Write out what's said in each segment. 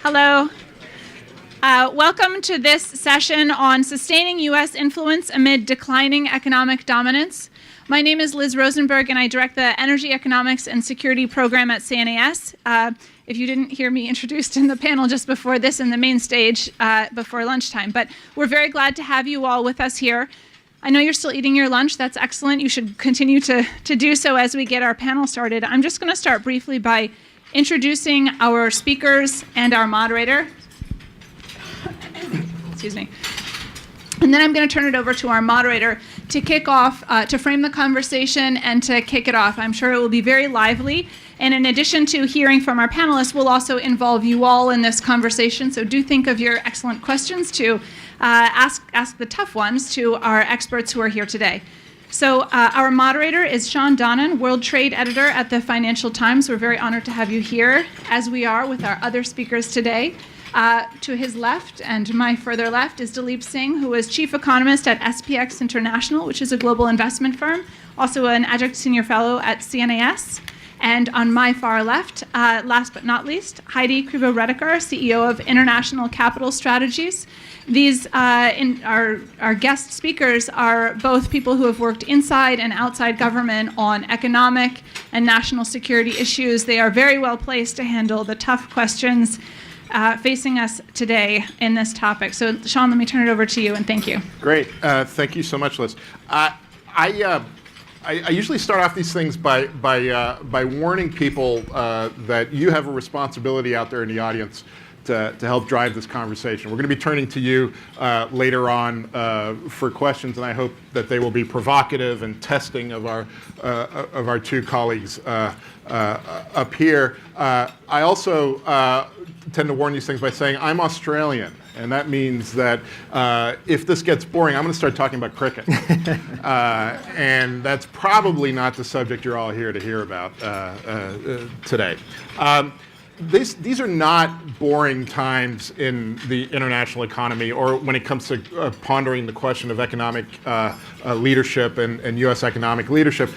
Hello. Welcome to this session on sustaining U.S. influence amid declining economic dominance. My name is Liz Rosenberg, and I direct the Energy Economics and Security Program at CNAS. If you didn't hear me introduced in the panel just before this in the main stage before lunchtime, but we're very glad to have you all with us here. I know you're still eating your lunch. That's excellent. You should continue to do so as we get our panel started. I'm just going to start briefly by introducing our speakers and our moderator. Excuse me. And then I'm going to turn it over to our moderator to kick off, to frame the conversation and to kick it off. I'm sure it will be very lively. And in addition to hearing from our panelists, we'll also involve you all in this conversation. So do think of your excellent questions to ask the tough ones to our experts who are here today. So our moderator is Sean Donnan, World Trade Editor at the Financial Times. We're very honored to have you here, as we are with our other speakers today. To his left and my further left is Dalip Singh, who is Chief Economist at SPX International, which is a global investment firm, also an Adjunct Senior Fellow at CNAS. And on my far left, last but not least, Heidi Kribo-Redeker, CEO of International Capital Strategies. These our guest speakers are both people who have worked inside and outside government on economic and national security issues. They are very well placed to handle the tough questions facing us today in this topic. So, Sean, let me turn it over to you, and thank you. Great. Thank you so much, Liz. I usually start off these things by warning people that you have a responsibility out there in the audience to help drive this conversation. We're going to be turning to you later on for questions, and I hope that they will be provocative and testing of our two colleagues up here. I also tend to warn these things by saying I'm Australian, and that means that if this gets boring, I'm going to start talking about cricket. And that's probably not the subject you're all here to hear about today. These are not boring times in the international economy or when it comes to pondering the question of economic leadership and U.S. economic leadership.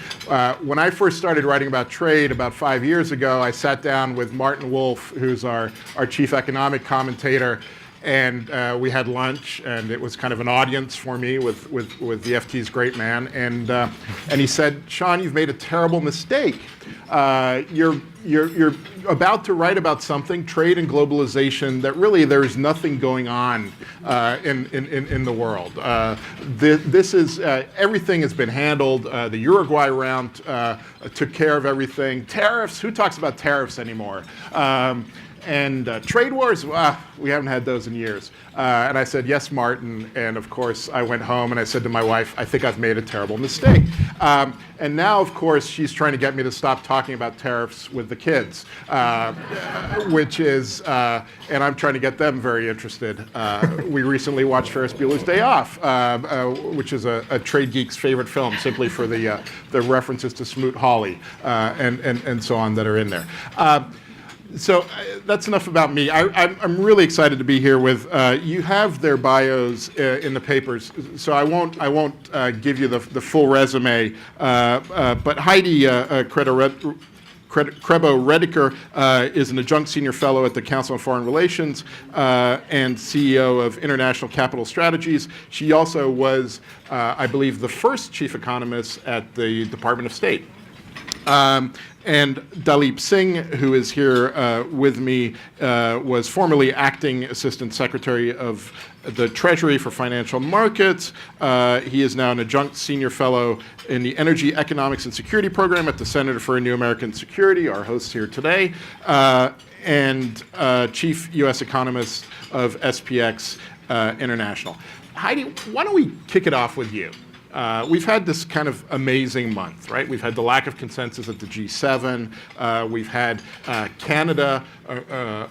When I first started writing about trade about 5 years ago, I sat down with Martin Wolf, who's our chief economic commentator, and we had lunch, and it was kind of an audience for me with the FT's great man, and he said, "Sean, you've made a terrible mistake. You're about to write about something, trade and globalization, that really there is nothing going on in the world. This is everything has been handled. The Uruguay round took care of everything. Tariffs, who talks about tariffs anymore? And trade wars, we haven't had those in years." And I said, "Yes, Martin." And of course, I went home and I said to my wife, "I think I've made a terrible mistake." And now, of course, she's trying to get me to stop talking about tariffs with the kids, which is, and I'm trying to get them very interested. We recently watched Ferris Bueller's Day Off, which is a trade geek's favorite film, simply for the references to Smoot-Hawley and so on that are in there. So that's enough about me. I'm really excited to be here with you. Have their bios in the papers, so I won't give you the full resume. But Heidi Kribo-Redeker is an adjunct senior fellow at the Council on Foreign Relations and CEO of International Capital Strategies. She also was, I believe, the first chief economist at the Department of State. And Dalip Singh, who is here with me, was formerly acting assistant secretary of the Treasury for Financial Markets. He is now an adjunct senior fellow in the Energy Economics and Security Program at the Center for New American Security, our hosts here today, and chief U.S. economist of SPX International. Heidi, why don't we kick it off with you? We've had this kind of amazing month, right? We've had the lack of consensus at the G7. We've had Canada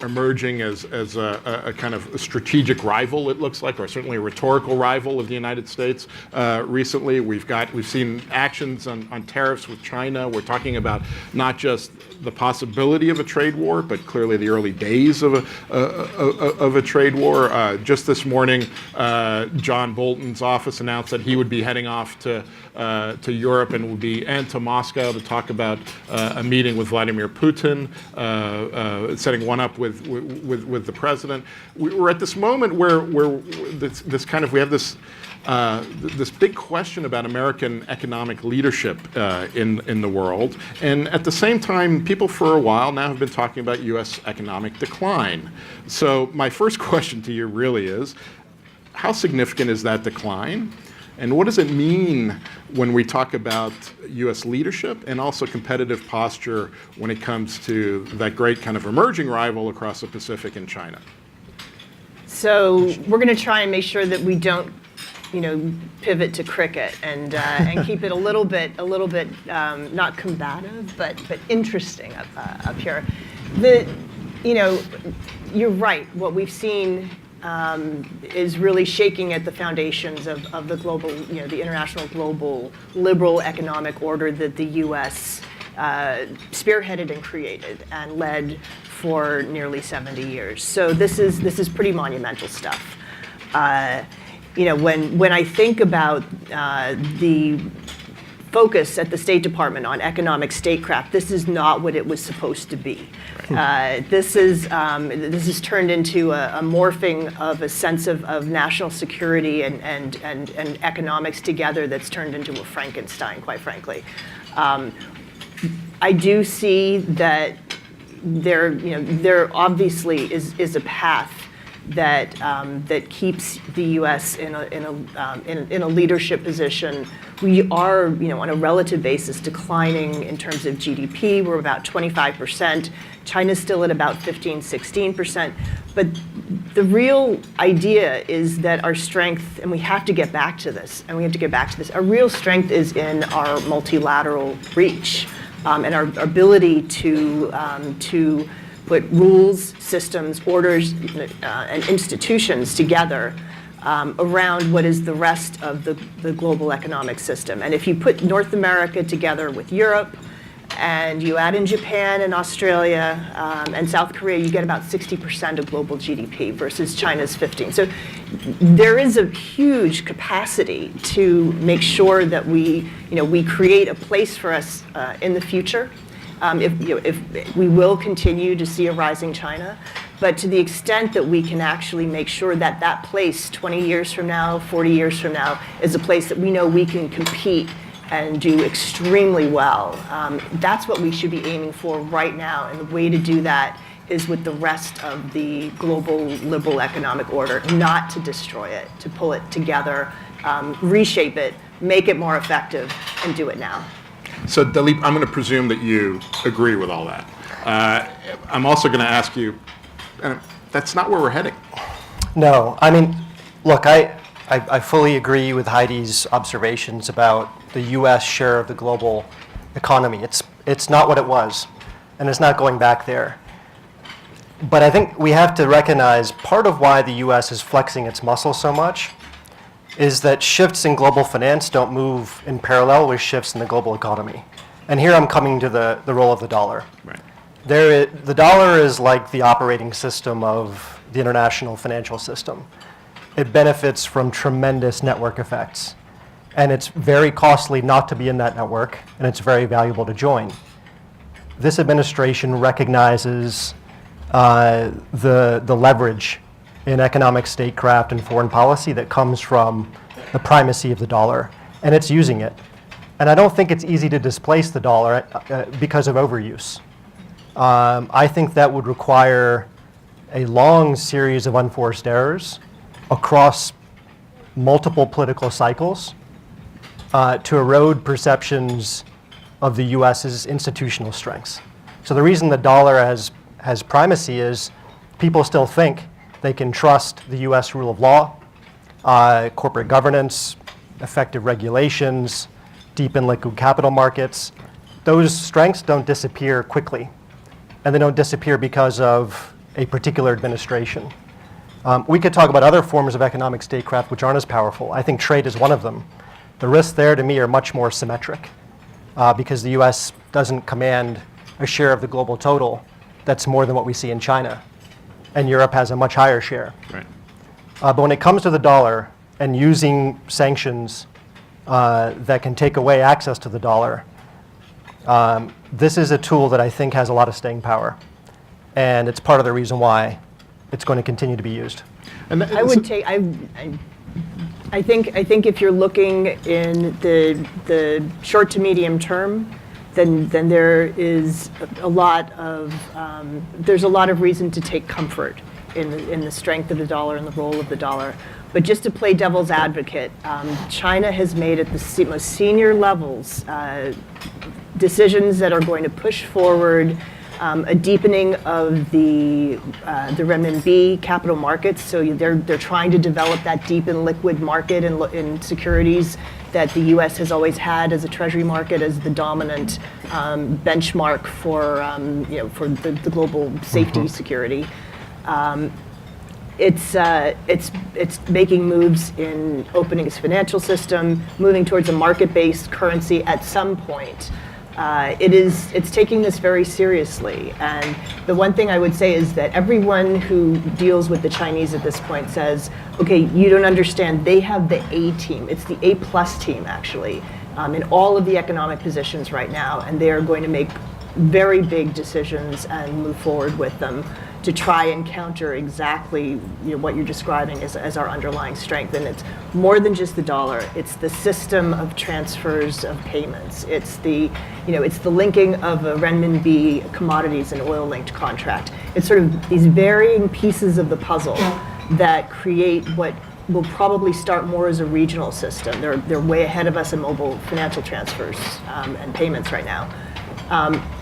emerging as a kind of a strategic rival, it looks like, or certainly a rhetorical rival of the United States recently. We've seen actions on tariffs with China. We're talking about not just the possibility of a trade war, but clearly the early days of a trade war. Just this morning, John Bolton's office announced that he would be heading off to Europe and to Moscow to talk about a meeting with Vladimir Putin, setting one up with the president. We're at this moment where we have this big question about American economic leadership in the world, and at the same time, people for a while now have been talking about U.S. economic decline. So my first question to you really is, how significant is that decline? And what does it mean when we talk about U.S. leadership and also competitive posture when it comes to that great kind of emerging rival across the Pacific in China? So we're going to try and make sure that we don't, pivot to cricket and keep it a little bit not combative, but interesting up here. You're right. What we've seen is really shaking at the foundations of the global, the international global liberal economic order that the U.S. Spearheaded and created and led for nearly 70 years. So this is pretty monumental stuff. When I think about the focus at the State Department on economic statecraft, this is not what it was supposed to be. This has turned into a morphing of a sense of national security and economics together that's turned into a Frankenstein, quite frankly. I do see that there obviously is a path that keeps the U.S. in a leadership position. We are, on a relative basis, declining in terms of GDP. We're about 25%. China's still at about 15-16%. But the real idea is that our strength, and we have to get back to this, our real strength is in our multilateral reach and our ability to put rules, systems, orders, and institutions together around what is the rest of the global economic system. And if you put North America together with Europe, and you add in Japan and Australia and South Korea, you get about 60% of global GDP versus China's 15%. So there is a huge capacity to make sure that we create a place for us in the future. If we will continue to see a rising China, but to the extent that we can actually make sure that that place 20 years from now, 40 years from now, is a place that we know we can compete and do extremely well, that's what we should be aiming for right now. And the way to do that is with the rest of the global liberal economic order, not to destroy it, to pull it together, reshape it, make it more effective, and do it now. So Dalip, I'm going to presume that you agree with all that. I'm also going to ask you, that's not where we're heading. No, I mean, look, I fully agree with Heidi's observations about the U.S. share of the global economy. It's not what it was, and it's not going back there. But I think we have to recognize part of why the U.S. is flexing its muscle so much is that shifts in global finance don't move in parallel with shifts in the global economy. And here I'm coming to the role of the dollar. Right. The dollar is like the operating system of the international financial system. It benefits from tremendous network effects. And it's very costly not to be in that network, and it's very valuable to join. This administration recognizes the leverage in economic statecraft and foreign policy that comes from the primacy of the dollar, and it's using it. And I don't think it's easy to displace the dollar because of overuse. I think that would require a long series of unforced errors across multiple political cycles to erode perceptions of the U.S.'s institutional strengths. So the reason the dollar has primacy is people still think they can trust the U.S. rule of law, corporate governance, effective regulations, deep and liquid capital markets. Those strengths don't disappear quickly, and they don't disappear because of a particular administration. We could talk about other forms of economic statecraft which aren't as powerful. I think trade is one of them. The risks there, to me, are much more symmetric because the U.S. doesn't command a share of the global total that's more than what we see in China, and Europe has a much higher share. Right. But when it comes to the dollar and using sanctions that can take away access to the dollar, this is a tool that I think has a lot of staying power. And it's part of the reason why it's going to continue to be used. And I would take. I think if you're looking in the short to medium term, then there is a lot of there's a lot of reason to take comfort in the strength of the dollar and the role of the dollar. But just to play devil's advocate, China has made at the most senior levels decisions that are going to push forward a deepening of the renminbi capital markets. So they're trying to develop that deep and liquid market in securities that the U.S. has always had as a treasury market, as the dominant benchmark for for the global safety security. It's making moves in opening its financial system, moving towards a market-based currency at some point. It's taking this very seriously. And the one thing I would say is that everyone who deals with the Chinese at this point says, okay, you don't understand, they have the A team. It's the A+ team, actually, in all of the economic positions right now. And they are going to make very big decisions and move forward with them to try and counter exactly what you're describing as our underlying strength. And it's more than just the dollar. It's the system of transfers of payments. It's the linking of a renminbi commodities and oil-linked contract. It's sort of these varying pieces of the puzzle that create what will probably start more as a regional system. They're way ahead of us in mobile financial transfers and payments right now.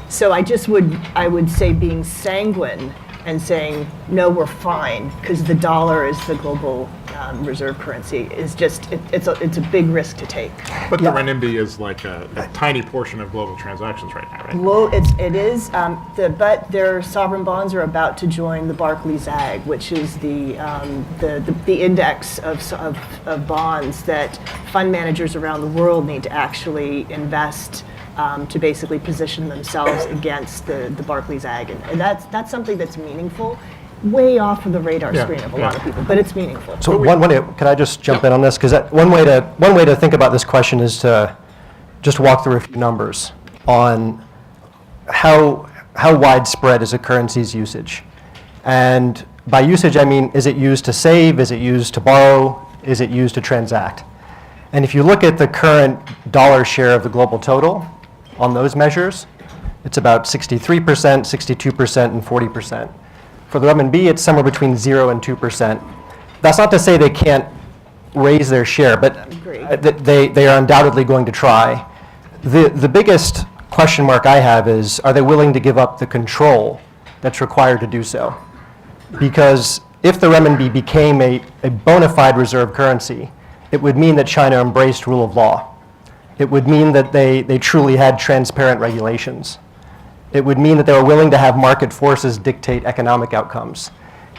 So I would say being sanguine and saying, no, we're fine, because the dollar is the global reserve currency, is just, it's a big risk to take. But the renminbi is like a tiny portion of global transactions right now, right? Well, it is, but their sovereign bonds are about to join the Barclays Ag, which is the index of bonds that fund managers around the world need to actually invest to basically position themselves against the Barclays Ag. And that's something that's meaningful, way off of the radar screen of a lot of people, but it's meaningful. So can I just jump in on this? Because one way to think about this question is to just walk through a few numbers on how widespread is a currency's usage. And by usage, I mean, is it used to save? Is it used to borrow? Is it used to transact? And if you look at the current dollar share of the global total on those measures, it's about 63%, 62%, and 40%. For the renminbi, it's somewhere between 0 and 2%. That's not to say they can't raise their share, but they are undoubtedly going to try. The biggest question mark I have is, are they willing to give up the control that's required to do so? Because if the renminbi became a bona fide reserve currency, it would mean that China embraced rule of law. It would mean that they truly had transparent regulations. It would mean that they were willing to have market forces dictate economic outcomes.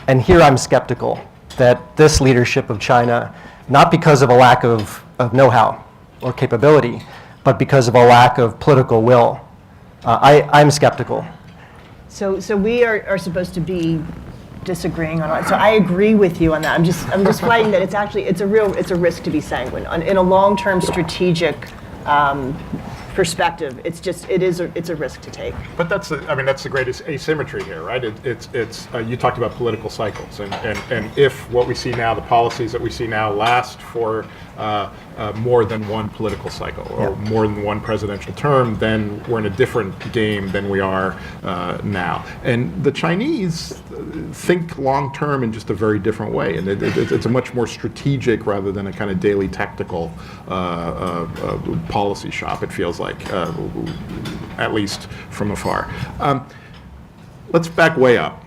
And here I'm skeptical that this leadership of China, not because of a lack of know-how or capability, but because of a lack of political will, I'm skeptical. So we are supposed to be disagreeing on it. So I agree with you on that. I'm just flagging that it's a risk to be sanguine in a long-term strategic perspective. It's a risk to take. But that's the greatest asymmetry here, right? It's you talked about political cycles, and if what we see now, the policies that we see now, last for more than one political cycle or more than one presidential term, then we're in a different game than we are now. And the Chinese think long term in just a very different way, and it's a much more strategic rather than a kind of daily tactical policy shop. It feels like, at least from afar. Let's back way up.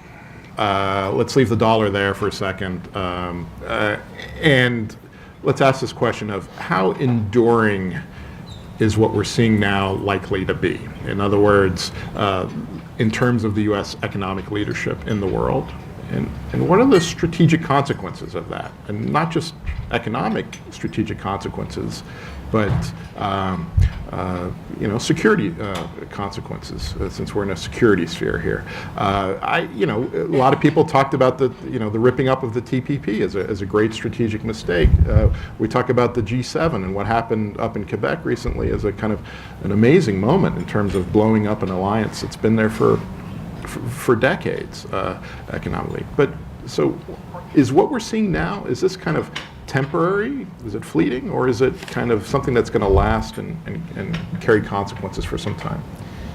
Let's leave the dollar there for a second, and let's ask this question of how enduring is what we're seeing now likely to be? In other words, in terms of the U.S. economic leadership in the world, and what are the strategic consequences of that? And not just economic strategic consequences, but security consequences, since we're in a security sphere here. A lot of people talked about the ripping up of the TPP as a great strategic mistake. We talk about the G7 and what happened up in Quebec recently as a kind of an amazing moment in terms of blowing up an alliance that's been there for decades economically. But so is what we're seeing now, is this kind of temporary? Is it fleeting? Or is it kind of something that's going to last and carry consequences for some time?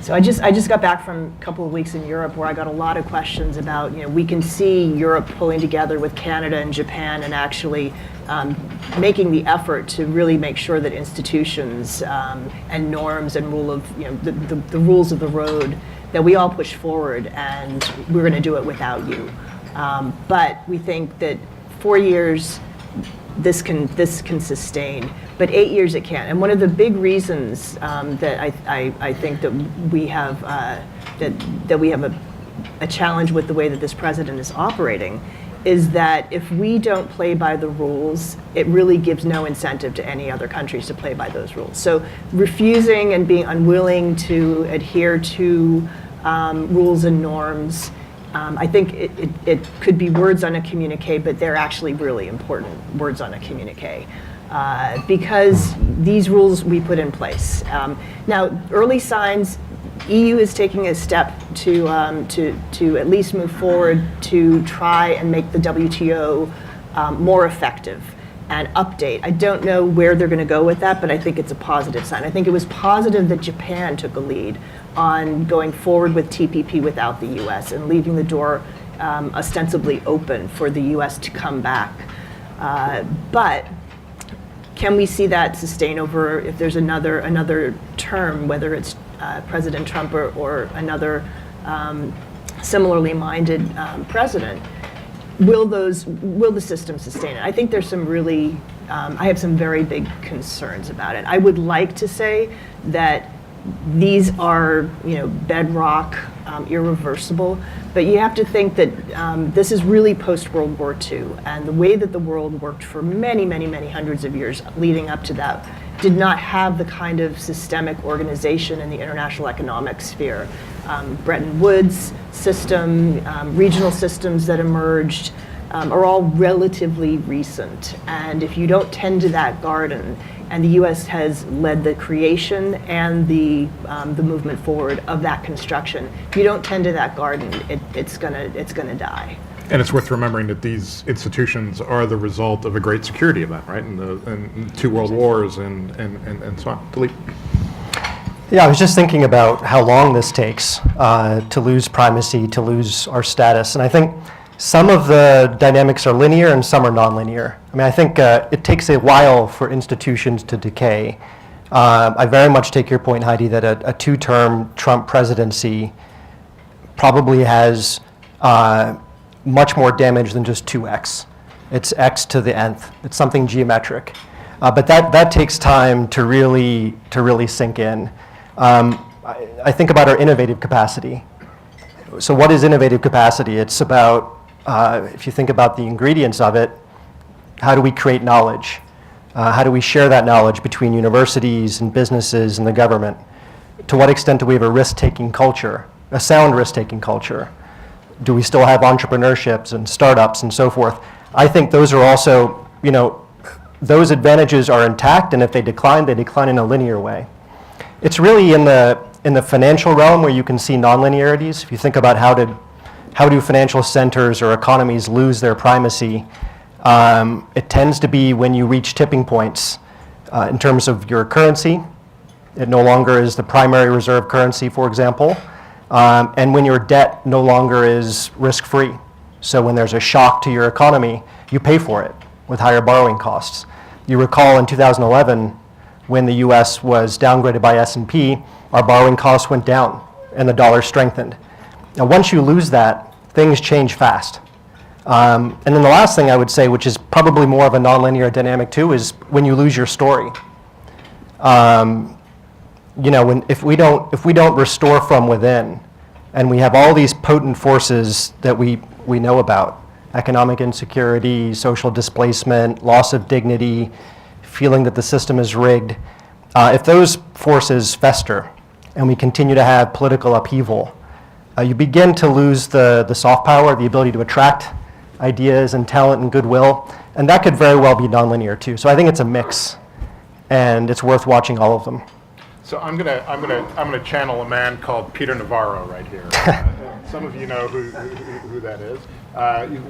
So I just got back from a couple of weeks in Europe where I got a lot of questions about, we can see Europe pulling together with Canada and Japan and actually making the effort to really make sure that institutions and norms and the rules of the road, that we all push forward, and we're going to do it without you. But we think that 4 years, this can sustain, but 8 years it can't. And one of the big reasons that I think that we have that we have a challenge with the way that this president is operating is that if we don't play by the rules, it really gives no incentive to any other countries to play by those rules. So refusing and being unwilling to adhere to rules and norms, I think it could be words on a communique, but they're actually really important words on a communique because these rules we put in place. Now, early signs, EU is taking a step to at least move forward to try and make the WTO more effective and update. I don't know where they're going to go with that, but I think it's a positive sign. I think it was positive that Japan took a lead on going forward with TPP without the US and leaving the door ostensibly open for the US to come back. But can we see that sustain over if there's another term, whether it's President Trump or another similarly minded president? Will the system sustain it? I think there's some really, I have some very big concerns about it. I would like to say that these are, bedrock, irreversible, but you have to think that this is really post-World War II, and the way that the world worked for many, many, many hundreds of years leading up to that did not have the kind of systemic organization in the international economic sphere. Bretton Woods system, regional systems that emerged are all relatively recent, and if you don't tend to that garden, and the U.S. has led the creation and the movement forward of that construction. If you don't tend to that garden, it's gonna die. And it's worth remembering that these institutions are the result of a great security event, right? And 2 world wars and so on. Delete. Yeah, I was just thinking about how long this takes to lose primacy, to lose our status, and I think some of the dynamics are linear and some are nonlinear. I mean, I think it takes a while for institutions to decay. I very much take your point, Heidi, that a 2-term Trump presidency probably has much more damage than just 2x. It's x to the nth. It's something geometric. But that takes time to really sink in. I think about our innovative capacity. So what is innovative capacity? It's about, if you think about the ingredients of it, how do we create knowledge? How do we share that knowledge between universities and businesses and the government? To what extent do we have a risk-taking culture, a sound risk-taking culture? Do we still have entrepreneurships and startups and so forth? I think those are also, those advantages are intact, and if they decline in a linear way. It's really in the financial realm where you can see nonlinearities. If you think about how do financial centers or economies lose their primacy, it tends to be when you reach tipping points in terms of your currency. It no longer is the primary reserve currency, for example, and when your debt no longer is risk-free. So when there's a shock to your economy, you pay for it with higher borrowing costs. You recall in 2011, when the US was downgraded by S&P, our borrowing costs went down and the dollar strengthened. Now, once you lose that, things change fast. And then the last thing I would say, which is probably more of a nonlinear dynamic too, is when you lose your story. If we don't restore from within, and we have all these potent forces that we know about, economic insecurity, social displacement, loss of dignity, feeling that the system is rigged, If those forces fester and we continue to have political upheaval, you begin to lose the soft power, the ability to attract ideas and talent and goodwill, and that could very well be nonlinear too. So I think it's a mix, and it's worth watching all of them. So I'm gonna channel a man called Peter Navarro right here. Some of you know who that is.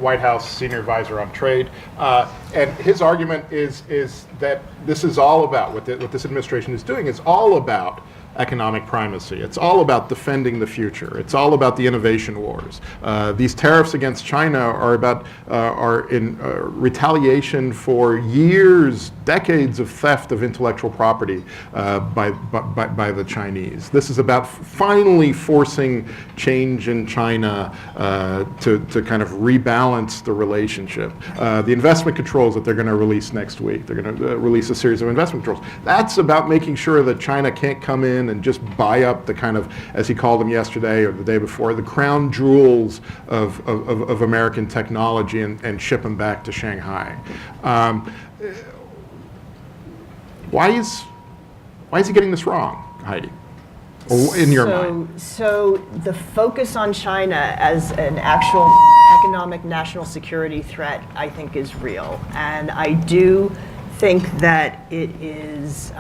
White House senior advisor on trade, and his argument is that this is all about what this administration is doing. It's all about economic primacy. It's all about defending the future. It's all about the innovation wars. These tariffs against China are in retaliation for years, decades of theft of intellectual property by the Chinese. This is about finally forcing change in China to kind of rebalance the relationship. The investment controls that they're going to release next week, they're going to release a series of investment controls. That's about making sure that China can't come in and just buy up the kind of, as he called them yesterday or the day before, the crown jewels of American technology and ship them back to Shanghai. Why is he getting this wrong, Heidi? Or in your mind? So the focus on China as an actual economic national security threat, I think, is real. And I do think that it is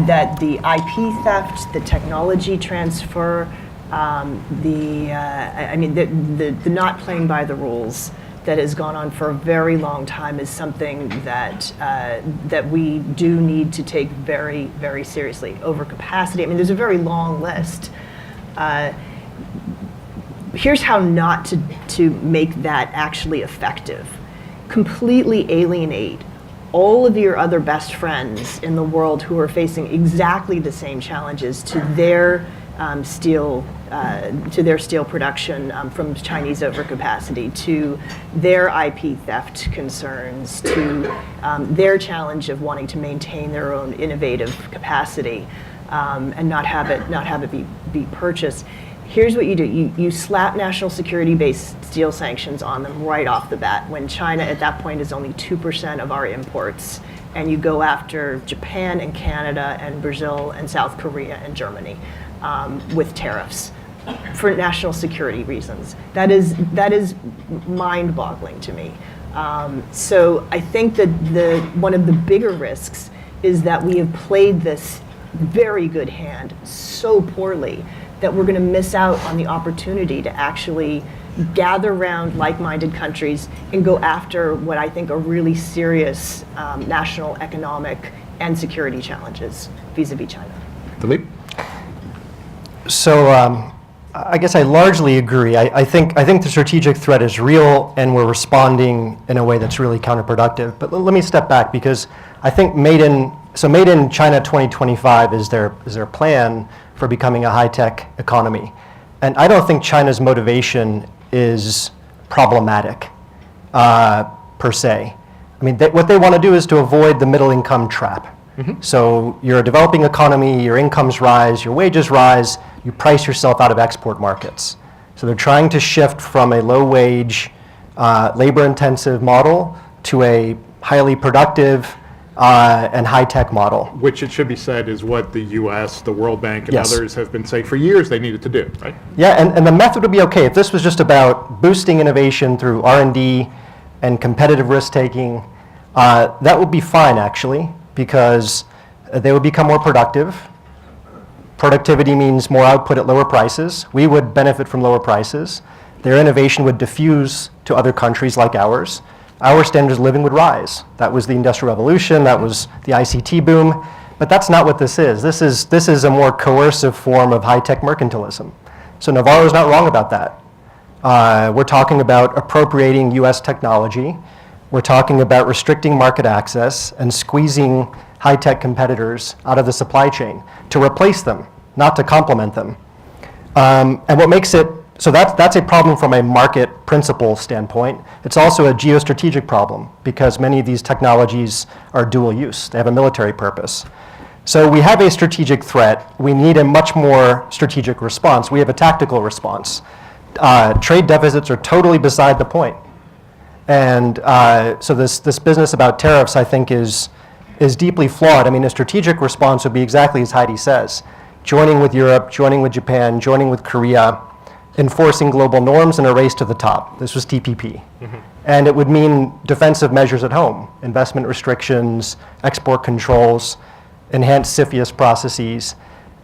that the IP theft, the technology transfer, the not playing by the rules that has gone on for a very long time is something that that we do need to take very, very seriously. Overcapacity. I mean, there's a very long list. Here's how not to make that actually effective. Completely alienate all of your other best friends in the world who are facing exactly the same challenges to their steel production from Chinese overcapacity, to their IP theft concerns, to their challenge of wanting to maintain their own innovative capacity and not have it be purchased. Here's what you do. You slap national security-based steel sanctions on them right off the bat when China at that point is only 2% of our imports, and you go after Japan and Canada and Brazil and South Korea and Germany with tariffs for national security reasons. That is mind-boggling to me. So I think that one of the bigger risks is that we have played this very good hand so poorly that we're going to miss out on the opportunity to actually gather around like-minded countries and go after what I think are really serious national economic and security challenges vis-a-vis China. Philippe? So I guess I largely agree. I think the strategic threat is real, and we're responding in a way that's really counterproductive. But let me step back, because I think Made in China 2025 is their plan for becoming a high-tech economy. And I don't think China's motivation is problematic per se. I mean, what they want to do is to avoid the middle income trap. Mm-hmm. So you're a developing economy, your incomes rise, your wages rise, you price yourself out of export markets. So they're trying to shift from a low-wage, labor-intensive model to a highly productive and high-tech model. Which, it should be said, is what the U.S., the World Bank, and Yes. others have been saying for years they needed to do, right? Yeah, and the method would be okay. If this was just about boosting innovation through R&D and competitive risk-taking, that would be fine, actually, because they would become more productive. Productivity means more output at lower prices. We would benefit from lower prices. Their innovation would diffuse to other countries like ours. Our standards of living would rise. That was the Industrial Revolution, that was the ICT boom, but that's not what this is. This is a more coercive form of high-tech mercantilism. So Navarro's not wrong about that. We're talking about appropriating US technology. We're talking about restricting market access and squeezing high-tech competitors out of the supply chain to replace them, not to complement them. And what makes it, so that's a problem from a market principle standpoint. It's also a geostrategic problem because many of these technologies are dual use. They have a military purpose. So we have a strategic threat. We need a much more strategic response. We have a tactical response. Trade deficits are totally beside the point. And so this business about tariffs, I think, is is deeply flawed. I mean, a strategic response would be exactly as Heidi says, joining with Europe, joining with Japan, joining with Korea, enforcing global norms and a race to the top. This was TPP. And it would mean defensive measures at home, investment restrictions, export controls, enhanced CFIUS processes,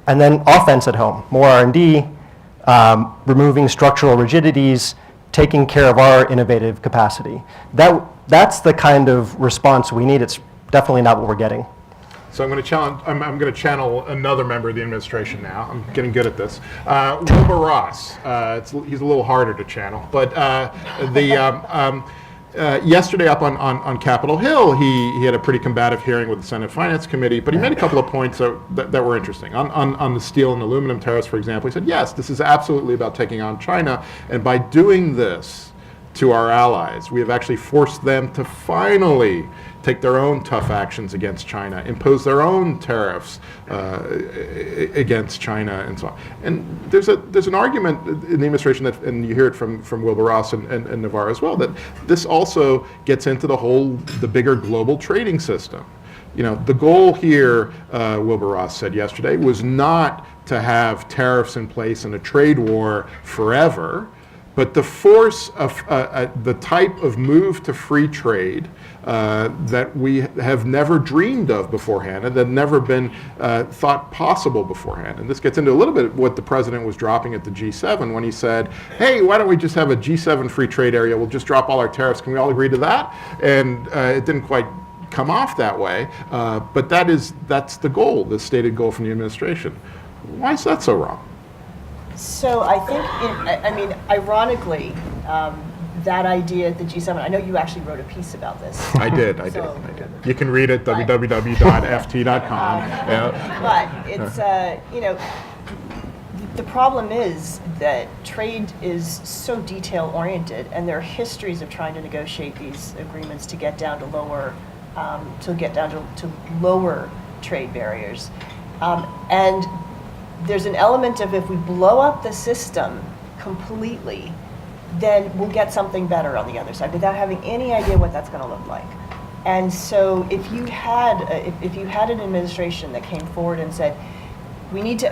and then offense at home, more R&D, removing structural rigidities, taking care of our innovative capacity. That's the kind of response we need. It's definitely not what we're getting. So I'm going to channel another member of the administration now. I'm getting good at this. Wilbur Ross. He's a little harder to channel, but yesterday up on Capitol Hill, he had a pretty combative hearing with the Senate Finance Committee, but he made a couple of points that were interesting. On the steel and aluminum tariffs, for example, he said, yes, this is absolutely about taking on China, and by doing this to our allies, we have actually forced them to finally take their own tough actions against China, impose their own tariffs against China, and so on. And there's an argument in the administration that, and you hear it from Wilbur Ross and Navarro as well, that this also gets into the bigger global trading system. You know, the goal here, Wilbur Ross said yesterday, was not to have tariffs in place and a trade war forever, but the force of the type of move to free trade that we have never dreamed of beforehand and that never been thought possible beforehand. And this gets into a little bit what the president was dropping at the G7 when he said, hey, why don't we just have a G7 free trade area? We'll just drop all our tariffs. Can we all agree to that? And it didn't quite come off that way. But that's the goal, the stated goal from the administration. Why is that so wrong? So I think, ironically, that idea at the G7, I know you actually wrote a piece about this. I did. You can read it, www.ft.com. But it's, the problem is that trade is so detail-oriented, and there are histories of trying to negotiate these agreements to get down to lower, to lower trade barriers. And there's an element of if we blow up the system completely, then we'll get something better on the other side without having any idea what that's going to look like. And so if you had an administration that came forward and said, we need to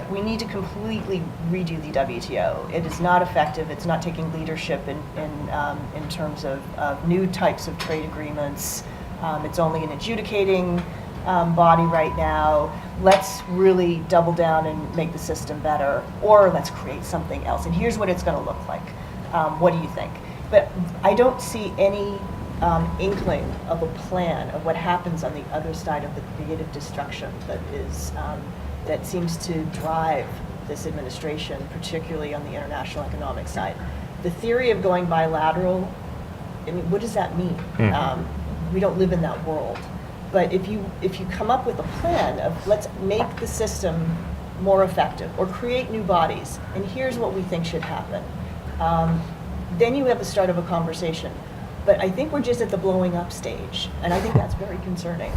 completely redo the WTO. It is not effective. It's not taking leadership in terms of new types of trade agreements. It's only an adjudicating body right now. Let's really double down and make the system better, or let's create something else. And here's what it's going to look like. What do you think? But I don't see any inkling of a plan of what happens on the other side of the creative destruction that seems to drive this administration, particularly on the international economic side. The theory of going bilateral, I mean, what does that mean? We don't live in that world. But if you come up with a plan of let's make the system more effective or create new bodies, and here's what we think should happen, then you have the start of a conversation. But I think we're just at the blowing up stage, and I think that's very concerning.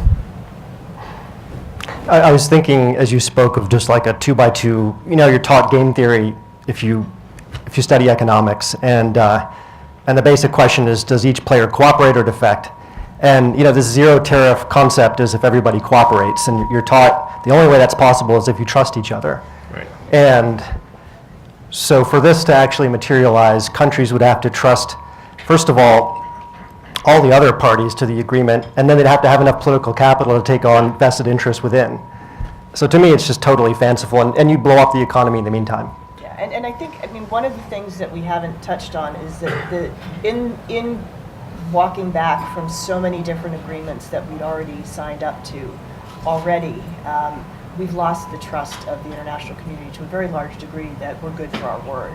I was thinking as you spoke of just like a 2x2, you're taught game theory if you study economics, and the basic question is, does each player cooperate or defect? And this zero tariff concept is if everybody cooperates, and you're taught the only way that's possible is if you trust each other. Right. And so for this to actually materialize, countries would have to trust, first of all the other parties to the agreement, and then they'd have to have enough political capital to take on vested interests within. So to me, it's just totally fanciful, and you blow up the economy in the meantime. Yeah, and I think, one of the things that we haven't touched on is that in walking back from so many different agreements that we'd already signed up to already, we've lost the trust of the international community to a very large degree that we're good for our word.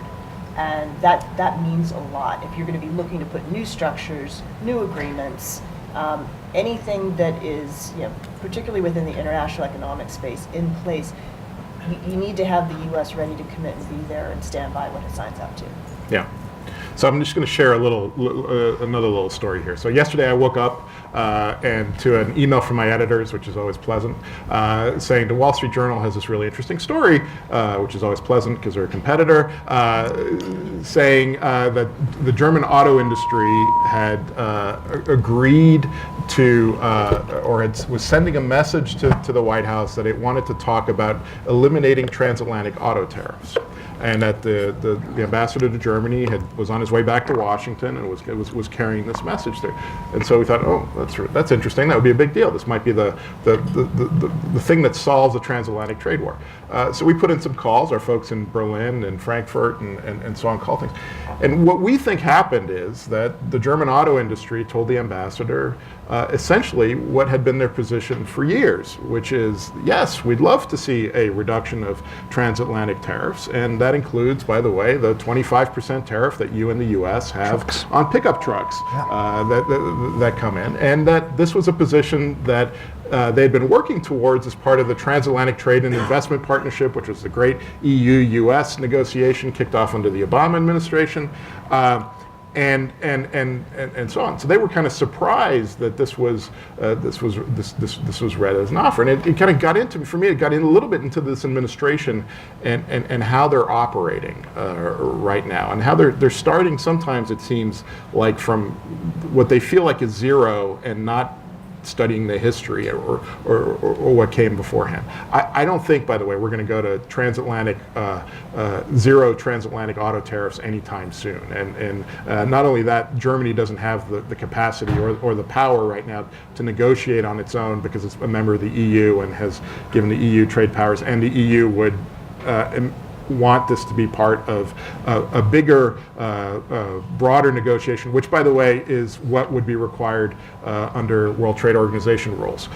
And that means a lot. If you're going to be looking to put new structures, new agreements, anything that is, particularly within the international economic space, in place, you need to have the U.S. ready to commit and be there and stand by what it signs up to. Yeah. So I'm just going to share another little story here. So yesterday I woke up and to an email from my editors, which is always pleasant, saying the Wall Street Journal has this really interesting story, which is always pleasant because they're a competitor, saying that the German auto industry had agreed to, was sending a message to the White House that it wanted to talk about eliminating transatlantic auto tariffs. And that the ambassador to Germany was on his way back to Washington and was carrying this message there. And so we thought, oh, that's interesting. That would be a big deal. This might be the thing that solves the transatlantic trade war. So we put in some calls. Our folks in Berlin and Frankfurt and so on called things. And what we think happened is that the German auto industry told the ambassador essentially what had been their position for years, which is, yes, we'd love to see a reduction of transatlantic tariffs, and that includes, by the way, the 25% tariff that you and the U.S. have on pickup trucks that come in, and that this was a position that they had been working towards as part of the Transatlantic Trade and Investment Partnership, which was the great EU-U.S. negotiation kicked off under the Obama administration. And so on. So they were kind of surprised that this was read as an offer, and it kind of got into, for me, it got in a little bit into this administration and how they're operating right now, and how they're starting. Sometimes it seems like from what they feel like is zero and not studying the history or what came beforehand. I don't think, by the way, we're going to go to transatlantic, zero transatlantic auto tariffs anytime soon. And not only that, Germany doesn't have the capacity or the power right now to negotiate on its own because it's a member of the EU and has given the EU trade powers, and the EU would want this to be part of a bigger, broader negotiation, which, by the way, is what would be required under World Trade Organization rules.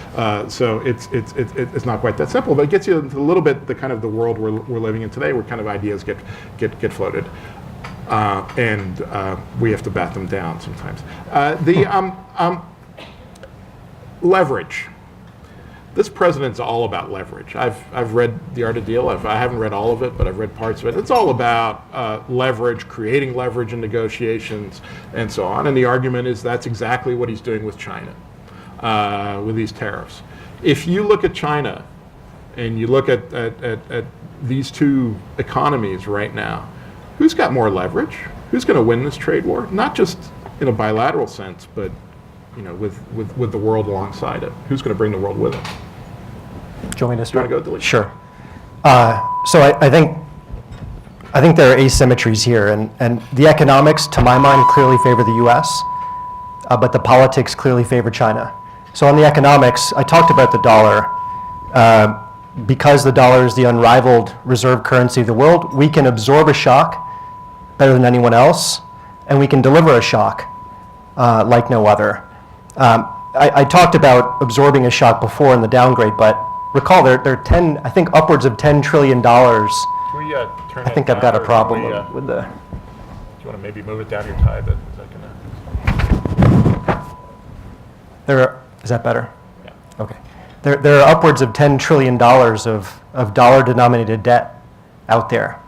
So it's not quite that simple, but it gets you into a little bit the kind of the world we're living in today, where kind of ideas get floated, and we have to bat them down sometimes. Leverage. This president's all about leverage. I've read The Art of Deal. I haven't read all of it, but I've read parts of it. It's all about leverage, creating leverage in negotiations, and so on. And the argument is that's exactly what he's doing with China, with these tariffs. If you look at China and you look at these two economies right now, who's got more leverage? Who's going to win this trade war? Not just in a bilateral sense, but with the world alongside it. Who's going to bring the world with it? Do you want me to start? Do you want to go, Dilly? Sure. So I think there are asymmetries here, and the economics, to my mind, clearly favor the U.S., but the politics clearly favor China. So on the economics, I talked about the dollar. Because the dollar is the unrivaled reserve currency of the world, we can absorb a shock better than anyone else, and we can deliver a shock like no other. I talked about absorbing a shock before in the downgrade, but recall there are I think upwards of $10 trillion. Can we turn I think that I've got a down, problem or can we, with the. Do you want to maybe move it down your tie? Is that Is that better? Yeah. Okay. There are upwards of $10 trillion of dollar-denominated debt out there,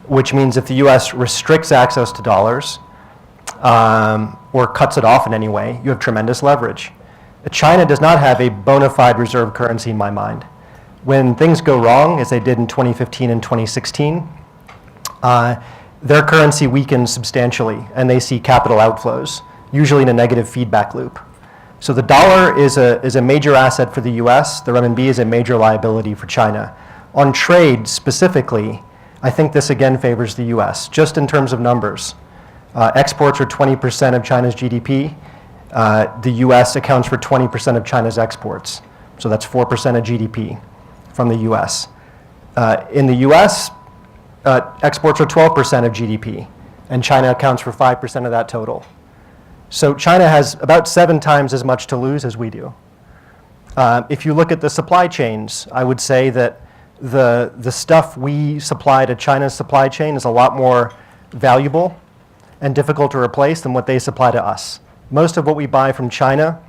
which means if the U.S. restricts access to dollars or cuts it off in any way, you have tremendous leverage. China does not have a bona fide reserve currency in my mind. When things go wrong, as they did in 2015 and 2016, their currency weakens substantially, and they see capital outflows, usually in a negative feedback loop. So the dollar is a major asset for the U.S. The renminbi is a major liability for China. On trade specifically, I think this again favors the U.S., just in terms of numbers. Exports are 20% of China's GDP. The U.S. accounts for 20% of China's exports. So that's 4% of GDP from the U.S. In the U.S., exports are 12% of GDP, and China accounts for 5% of that total. So China has about 7 times as much to lose as we do. If you look at the supply chains, I would say that the stuff we supply to China's supply chain is a lot more valuable and difficult to replace than what they supply to us. Most of what we buy from China,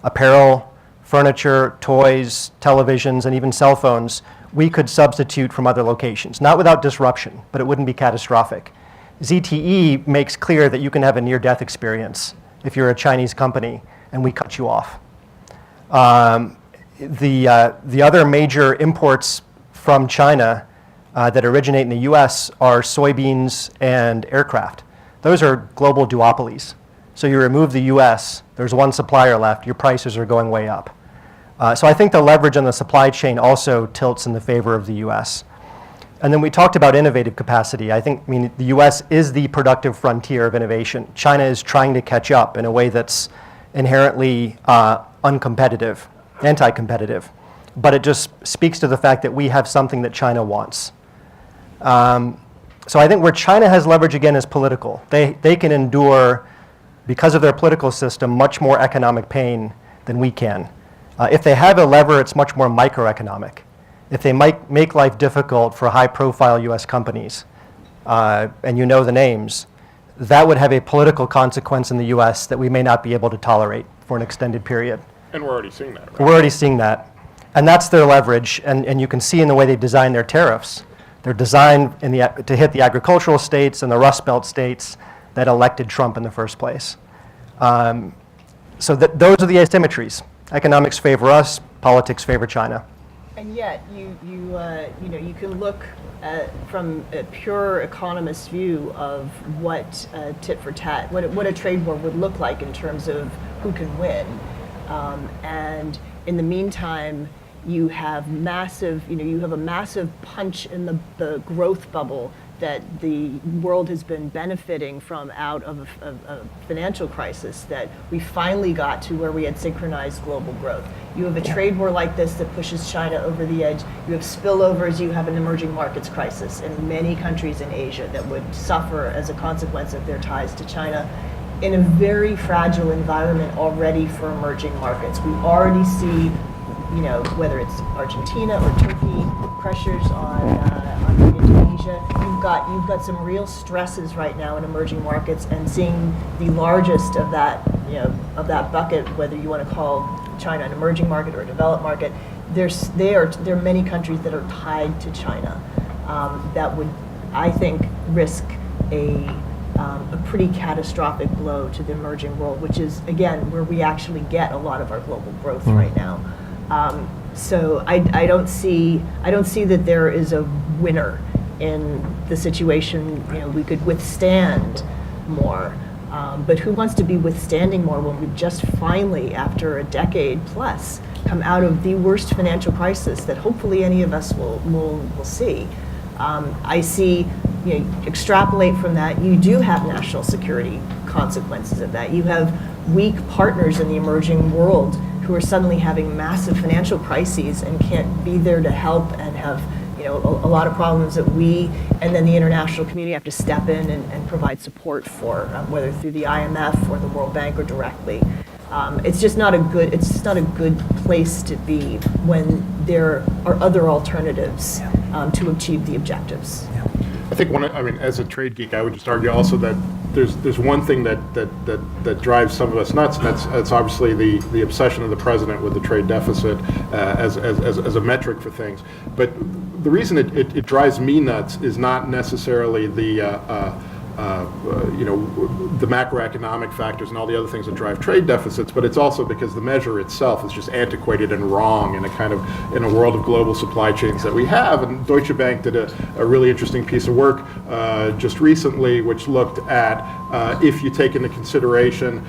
apparel, furniture, toys, televisions, and even cell phones, we could substitute from other locations. Not without disruption, but it wouldn't be catastrophic. ZTE makes clear that you can have a near-death experience if you're a Chinese company and we cut you off. The other major imports from China that originate in the US are soybeans and aircraft. Those are global duopolies. So you remove the US, there's one supplier left, your prices are going way up. So I think the leverage on the supply chain also tilts in the favor of the US. And then we talked about innovative capacity. I mean, the US is the productive frontier of innovation. China is trying to catch up in a way that's inherently uncompetitive, anti-competitive. But it just speaks to the fact that we have something that China wants. So I think where China has leverage again is political. They can endure, because of their political system, much more economic pain than we can. If they have a lever, it's much more microeconomic. If they might make life difficult for high-profile US companies, and you know the names, that would have a political consequence in the US that we may not be able to tolerate for an extended period. And we're already seeing that, right? We're already seeing that. And that's their leverage, and you can see in the way they design their tariffs. They're designed to hit the agricultural states and the Rust Belt states that elected Trump in the first place. So those are the asymmetries. Economics favor us, politics favor China. And yet, you can look at, from a pure economist view of what tit for tat, what a trade war would look like in terms of who can win. And in the meantime, you have you have a massive punch in the growth bubble that the world has been benefiting from out of a financial crisis, that we finally got to where we had synchronized global growth. You have a trade war like this that pushes China over the edge. You have spillovers, you have an emerging markets crisis in many countries in Asia that would suffer as a consequence of their ties to China, in a very fragile environment already for emerging markets. We already see, whether it's Argentina or Turkey, pressures on Indonesia. You've got some real stresses right now in emerging markets, and seeing the largest of that, of that bucket, whether you want to call China an emerging market or a developed market, there are many countries that are tied to China that would, I think, risk a pretty catastrophic blow to the emerging world, which is, again, where we actually get a lot of our global growth right now. So I don't see that there is a winner in the situation. We could withstand more, but who wants to be withstanding more when we've just finally, after a decade plus, come out of the worst financial crisis that hopefully any of us will see? I see, extrapolate from that, you do have national security consequences of that. You have weak partners in the emerging world who are suddenly having massive financial crises and can't be there to help, and have a lot of problems that we and then the international community have to step in and provide support for, whether through the IMF or the World Bank or directly. It's just not a good place to be when there are other alternatives to achieve the objectives. I think as a trade geek, I would just argue also that there's one thing that drives some of us nuts, and that's obviously the obsession of the president with the trade deficit as a metric for things. But the reason it drives me nuts is not necessarily the macroeconomic factors and all the other things that drive trade deficits, but it's also because the measure itself is just antiquated and wrong in a world of global supply chains that we have. And Deutsche Bank did a really interesting piece of work just recently, which looked at if you take into consideration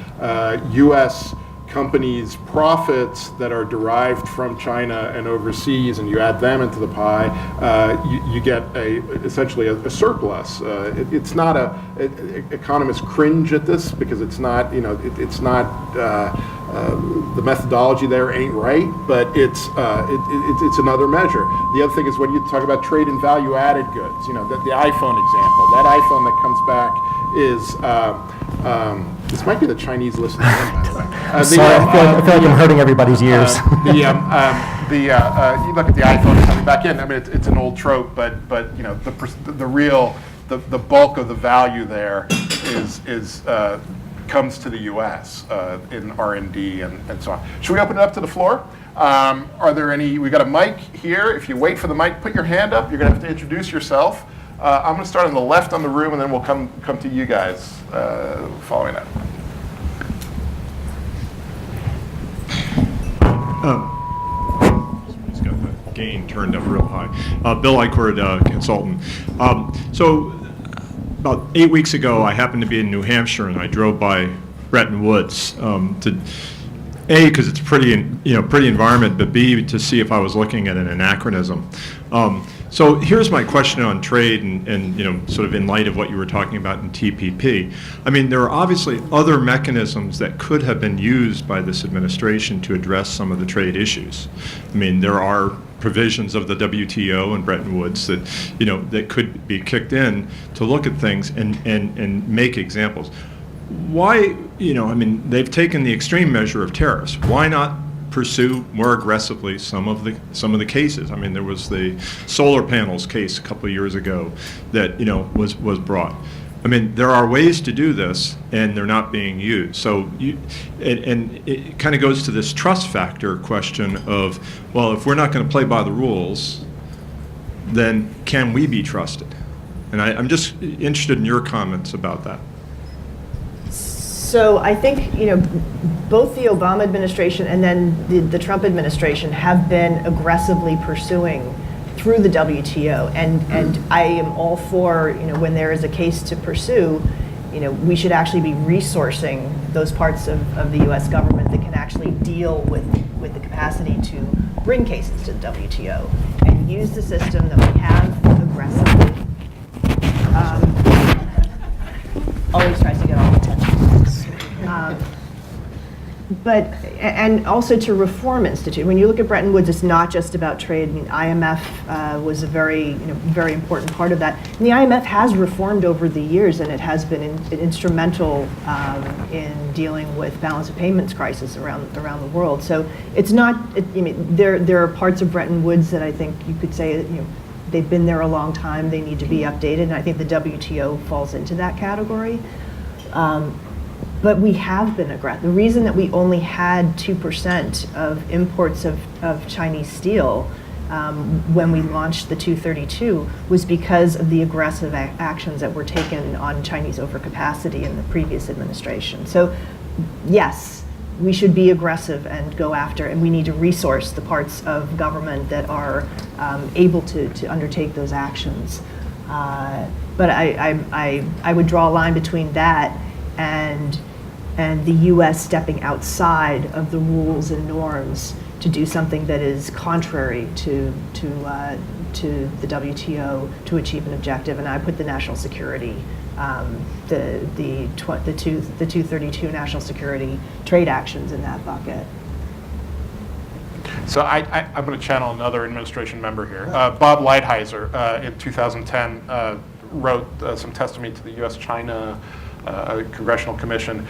U.S. companies' profits that are derived from China and overseas, and you add them into the pie, you get essentially a surplus. It's not economists cringe at this because it's not, it's not, the methodology there ain't right, but it's another measure. The other thing is when you talk about trade and value-added goods, the iPhone example, that iPhone that comes back is, this might be the Chinese listening in, by the way. Sorry, I feel like I'm hurting everybody's ears. You look at the iPhone coming back in. I mean, it's an old trope, but the bulk of the value there is comes to the U.S. In R&D and so on. Should we open it up to the floor? Are there any? We got a mic here. If you wait for the mic, put your hand up. You're gonna have to introduce yourself. I'm going to start on the left on the room, and then we'll come to you guys following that. He's got the gain turned up real high. Bill Eichord, consultant. So about 8 weeks ago, I happened to be in New Hampshire, and I drove by Bretton Woods to A, because it's a pretty environment, but B, to see if I was looking at an anachronism. So here's my question on trade, and sort of in light of what you were talking about in TPP. I mean, there are obviously other mechanisms that could have been used by this administration to address some of the trade issues. I mean, there are provisions of the WTO and Bretton Woods that that could be kicked in to look at things and make examples. Why, I mean, they've taken the extreme measure of tariffs. Why not pursue more aggressively some of the cases? I mean, there was the solar panels case a couple of years ago that was brought. I mean, there are ways to do this, and they're not being used. So, and it kind of goes to this trust factor question of, well, if we're not going to play by the rules, then can we be trusted? And I'm just interested in your comments about that. So I think, both the Obama administration and then the Trump administration have been aggressively pursuing through the WTO. And I am all for, when there is a case to pursue, we should actually be resourcing those parts of the US government that can actually deal with the capacity to bring cases to the WTO and use the system that we have aggressively. Always tries to get all the attention. And also to reform institute. When you look at Bretton Woods, it's not just about trade. I mean, IMF was a very important part of that. And the IMF has reformed over the years, and it has been instrumental in dealing with balance of payments crisis around the world. So it's not. There are parts of Bretton Woods that I think you could say they've been there a long time. They need to be updated, and I think the WTO falls into that category. But we have been aggressive. The reason that we only had 2% of imports of Chinese steel when we launched the 232 was because of the aggressive actions that were taken on Chinese overcapacity in the previous administration. So yes, we should be aggressive and go after, and we need to resource the parts of government that are able to undertake those actions. But I would draw a line between that and the U.S. stepping outside of the rules and norms to do something that is contrary to the WTO to achieve an objective. And I put the national security, the 232 national security trade actions in that bucket. So I'm going to channel another administration member here. Bob Lighthizer in 2010 wrote some testimony to the U.S.-China Congressional Commission,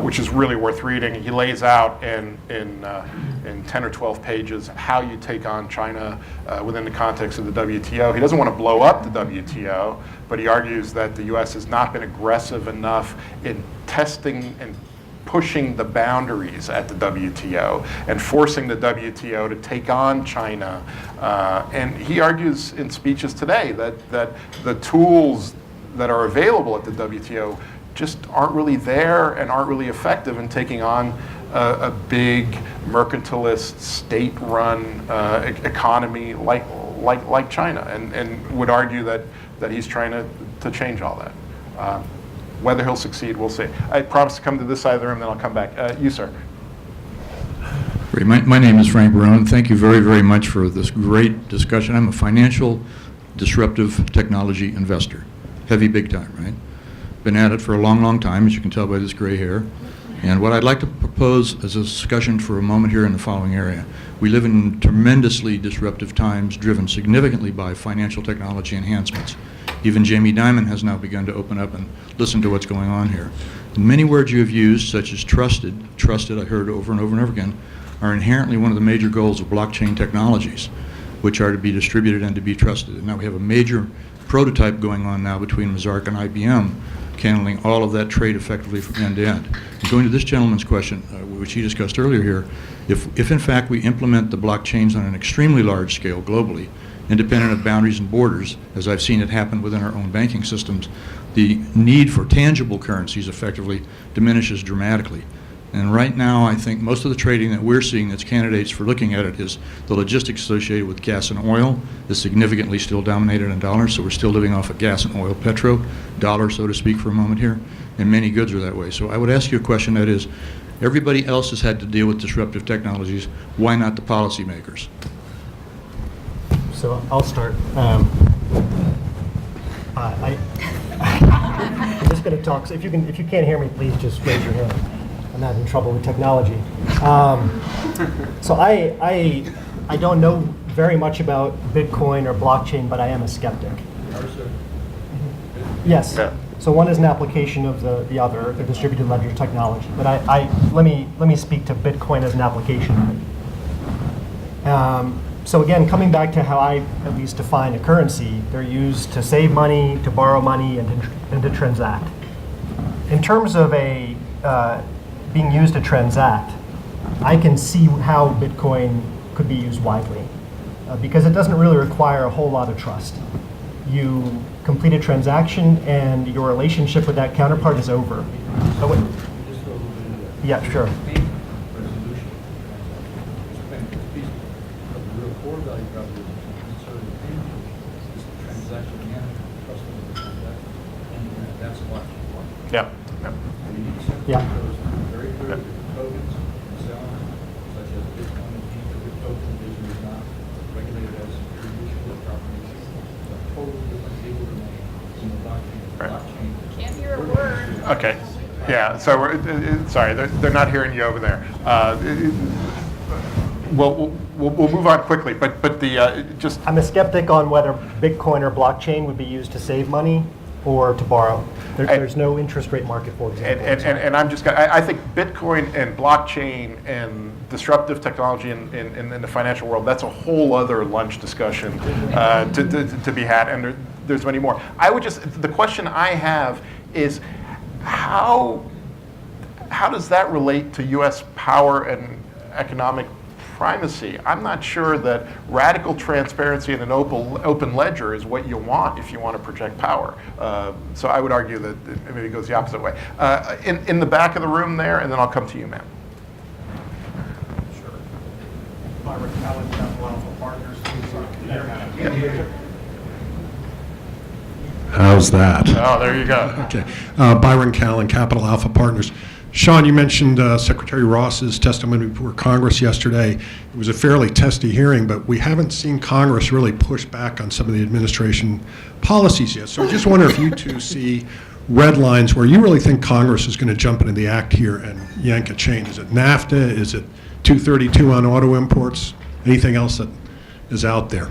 which is really worth reading. He lays out in 10 or 12 pages how you take on China within the context of the WTO. He doesn't want to blow up the WTO, but he argues that the U.S. has not been aggressive enough in testing and pushing the boundaries at the WTO and forcing the WTO to take on China. And he argues in speeches today that the tools that are available at the WTO just aren't really there and aren't really effective in taking on a big mercantilist, state-run economy like China, and would argue that he's trying to change all that. Whether he'll succeed, we'll see. I promise to come to this side of the room, then I'll come back. You, sir. Great. My name is Frank Barone. Thank you very, very much for this great discussion. I'm a financial disruptive technology investor. Heavy, big time, right? Been at it for a long, long time, as you can tell by this gray hair. And what I'd like to propose as a discussion for a moment here in the following area. We live in tremendously disruptive times, driven significantly by financial technology enhancements. Even Jamie Dimon has now begun to open up and listen to what's going on here. And many words you have used, such as trusted, I heard over and over and over again, are inherently one of the major goals of blockchain technologies, which are to be distributed and to be trusted. And now we have a major prototype going on now between Mazars and IBM, handling all of that trade effectively from end to end. And going to this gentleman's question, which he discussed earlier here, if in fact we implement the blockchains on an extremely large scale globally, independent of boundaries and borders, as I've seen it happen within our own banking systems, the need for tangible currencies effectively diminishes dramatically. And right now, I think most of the trading that we're seeing that's candidates for looking at it is the logistics associated with gas and oil is significantly still dominated in dollars, so we're still living off of gas and oil, petro, dollar, so to speak, for a moment here, and many goods are that way. So I would ask you a question that is, everybody else has had to deal with disruptive technologies, why not the policymakers? So I'll start. I'm just going to talk. So if you can't hear me, please just raise your hand. I'm having trouble with technology. So I don't know very much about Bitcoin or blockchain, but I am a skeptic. Yes. Yeah. So one is an application of the other, the distributed ledger technology. But let me speak to Bitcoin as an application of it. So again, coming back to how I at least define a currency, they're used to save money, to borrow money, and to transact. In terms of being used to transact, I can see how Bitcoin could be used widely because it doesn't really require a whole lot of trust. You complete a transaction and your relationship with that counterpart is over. Oh, wait. Yeah, sure. Yeah. Yeah. Can't hear a word. Okay. Yeah. So sorry, they're not hearing you over there. We'll move on quickly, but the just. I'm a skeptic on whether Bitcoin or blockchain would be used to save money or to borrow. There's no interest rate market, for example. And I think Bitcoin and blockchain and disruptive technology in the financial world, that's a whole other lunch discussion to be had, and there's many more. The question I have is how does that relate to U.S. power and economic primacy? I'm not sure that radical transparency in an open ledger is what you want if you want to project power. So I would argue that it maybe goes the opposite way. In the back of the room there, and then I'll come to you, ma'am. Sure. Byron Catalan, Capital Alpha Partners. How's that? Oh, there you go. Okay. Byron Catalan, Capital Alpha Partners. Sean, you mentioned Secretary Ross's testimony before Congress yesterday. It was a fairly testy hearing, but we haven't seen Congress really push back on some of the administration policies yet. So I just wonder if you two see red lines where you really think Congress is going to jump into the act here and yank a chain. Is it NAFTA? Is it 232 on auto imports? Anything else that is out there?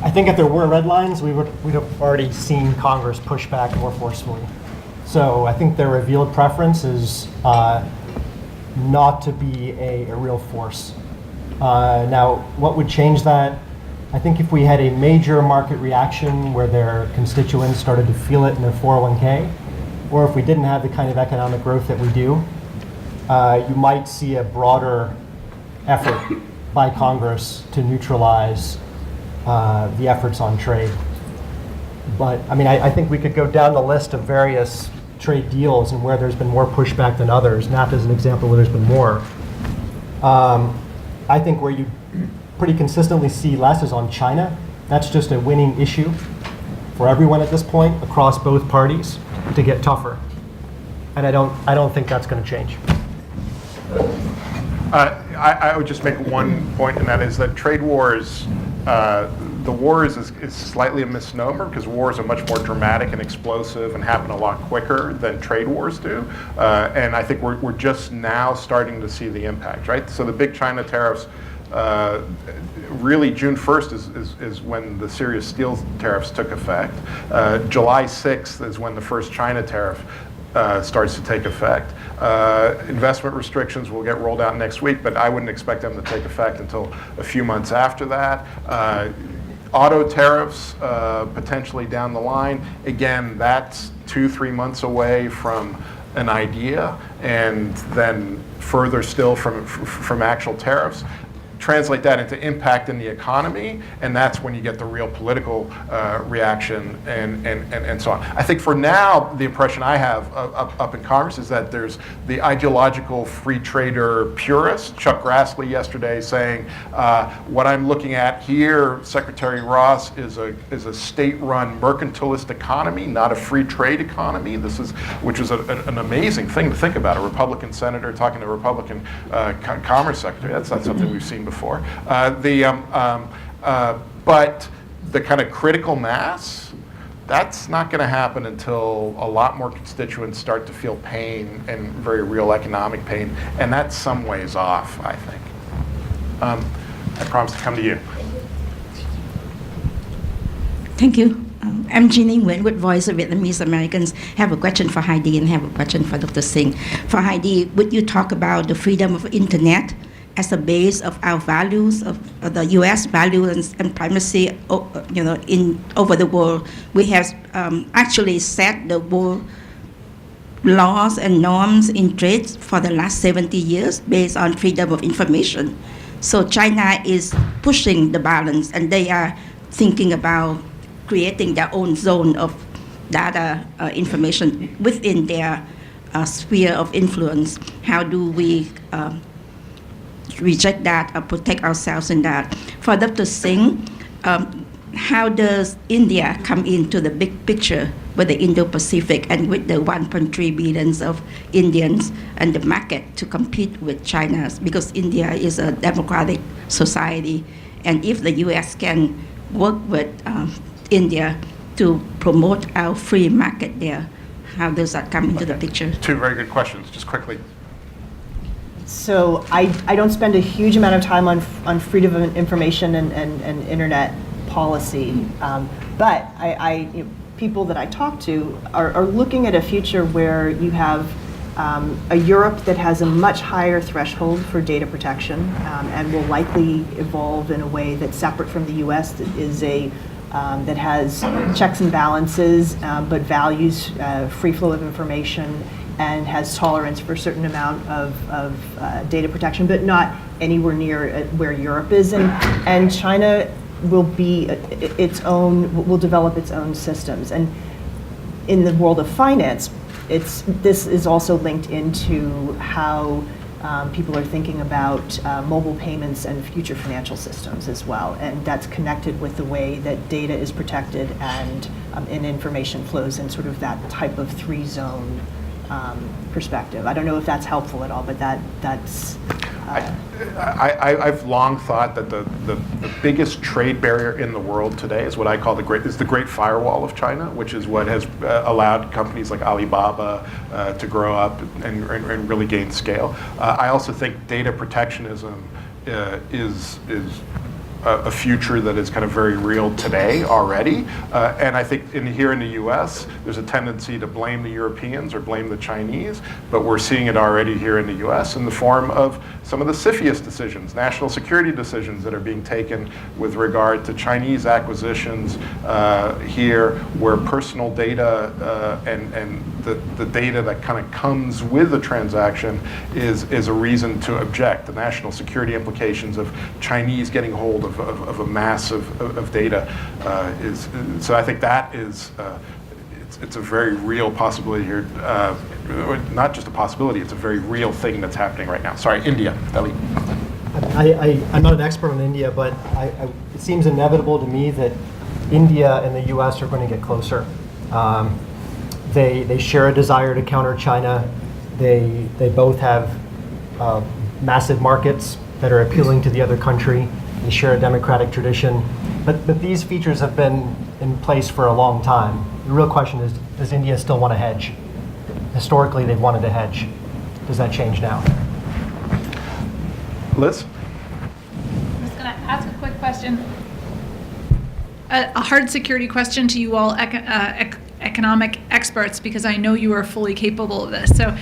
I think if there were red lines, we'd have already seen Congress push back more forcefully. So I think their revealed preference is not to be a real force. Now, what would change that? I think if we had a major market reaction where their constituents started to feel it in their 401k, or if we didn't have the kind of economic growth that we do, you might see a broader effort by Congress to neutralize the efforts on trade. But I mean, I think we could go down the list of various trade deals and where there's been more pushback than others. NAFTA is an example where there's been more. I think where you pretty consistently see less is on China. That's just a winning issue for everyone at this point across both parties to get tougher. And I don't think that's going to change. I would just make one point, and that is that trade wars, the wars is slightly a misnomer because wars are much more dramatic and explosive and happen a lot quicker than trade wars do. And I think we're just now starting to see the impact, right? So the big China tariffs, really June 1st is when the serious steel tariffs took effect. July 6th is when the first China tariff starts to take effect. Investment restrictions will get rolled out next week, but I wouldn't expect them to take effect until a few months after that. Auto tariffs potentially down the line. Again, that's 2-3 months away from an idea, and then further still from actual tariffs. translate that into impact in the economy, and that's when you get the real political reaction and so on. I think for now, the impression I have up in Congress is that there's the ideological free trader purist, Chuck Grassley yesterday saying, what I'm looking at here, Secretary Ross, is a state-run mercantilist economy, not a free trade economy. Which is an amazing thing to think about, a Republican senator talking to a Republican Commerce Secretary. That's not something we've seen before. But the kind of critical mass, that's not going to happen until a lot more constituents start to feel pain, and very real economic pain, and that's some ways off, I think. I promise to come to you. Thank you. I'm Jeannie Nguyen with Voice of Vietnamese Americans. Have a question for Heidi and have a question for Dr. Singh. For Heidi, would you talk about the freedom of internet as a base of our values, of the U.S. values and primacy, over the world? We have actually set the world laws and norms in trade for the last 70 years based on freedom of information. So China is pushing the balance, and they are thinking about creating their own zone of data information within their sphere of influence. How do we reject that or protect ourselves in that? For Dr. Singh, how does India come into the big picture with the Indo-Pacific and with the 1.3 billion of Indians and the market to compete with China? Because India is a democratic society, and if the U.S. can work with India to promote our free market there, how does that come into the picture? Two very good questions, just quickly. So I don't spend a huge amount of time on freedom of information and internet policy, but people that I talk to are looking at a future where you have a Europe that has a much higher threshold for data protection and will likely evolve in a way that's separate from the U.S. that has checks and balances, but values free flow of information and has tolerance for a certain amount of data protection, but not anywhere near where Europe is. And China will be will develop its own systems. And in the world of finance, this is also linked into how people are thinking about mobile payments and future financial systems as well. And that's connected with the way that data is protected and information flows in sort of that type of three-zone perspective. I don't know if that's helpful at all, but that's... I've long thought that the biggest trade barrier in the world today is what I call the great firewall of China, which is what has allowed companies like Alibaba to grow up and really gain scale. I also think data protectionism is a future that is kind of very real today already. And I think here in the US, there's a tendency to blame the Europeans or blame the Chinese, but we're seeing it already here in the US in the form of some of the CFIUS decisions, national security decisions that are being taken with regard to Chinese acquisitions here, where personal data and the data that kind of comes with the transaction is a reason to object. The national security implications of Chinese getting hold of a mass of data so I think that is it's a very real possibility here. Not just a possibility, it's a very real thing that's happening right now. Sorry, India, Delhi. I'm not an expert on India, but it seems inevitable to me that India and the U.S. are going to get closer. They share a desire to counter China. They both have massive markets that are appealing to the other country. They share a democratic tradition. But these features have been in place for a long time. The real question is, does India still want to hedge? Historically, they've wanted to hedge. Does that change now? Liz? I'm just going to ask a quick question. A hard security question to you all economic experts, because I know you are fully capable of this. So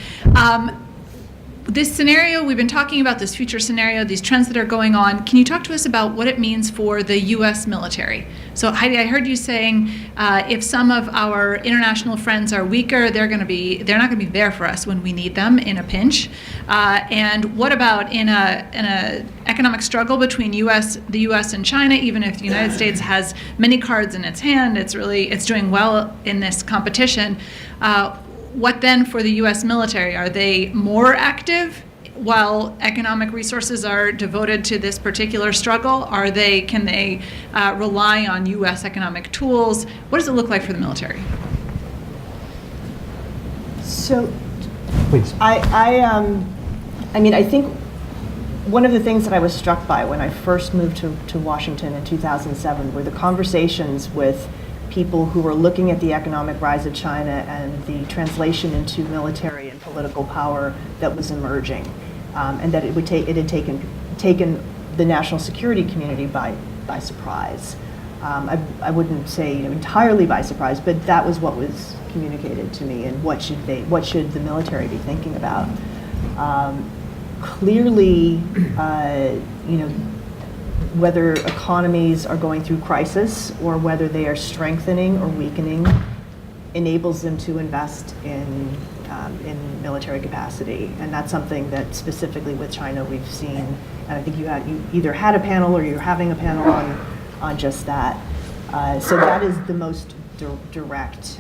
this scenario, we've been talking about this future scenario, these trends that are going on. Can you talk to us about what it means for the U.S. military? So Heidi, I heard you saying if some of our international friends are weaker, they're not going to be there for us when we need them in a pinch. And what about in a economic struggle between the U.S. and China? Even if the United States has many cards in its hand, it's doing well in this competition. What then for the U.S. military? Are they more active while economic resources are devoted to this particular struggle? Can they rely on U.S. economic tools? What does it look like for the military? So, Please. I mean, I think one of the things that I was struck by when I first moved to Washington in 2007 were the conversations with people who were looking at the economic rise of China and the translation into military and political power that was emerging, and that it had taken the national security community by surprise. I wouldn't say entirely by surprise, but that was what was communicated to me. And what should the military be thinking about? Clearly, whether economies are going through crisis or whether they are strengthening or weakening, enables them to invest in military capacity, and that's something that specifically with China we've seen. And I think you either had a panel or you're having a panel on just that. So that is the most direct.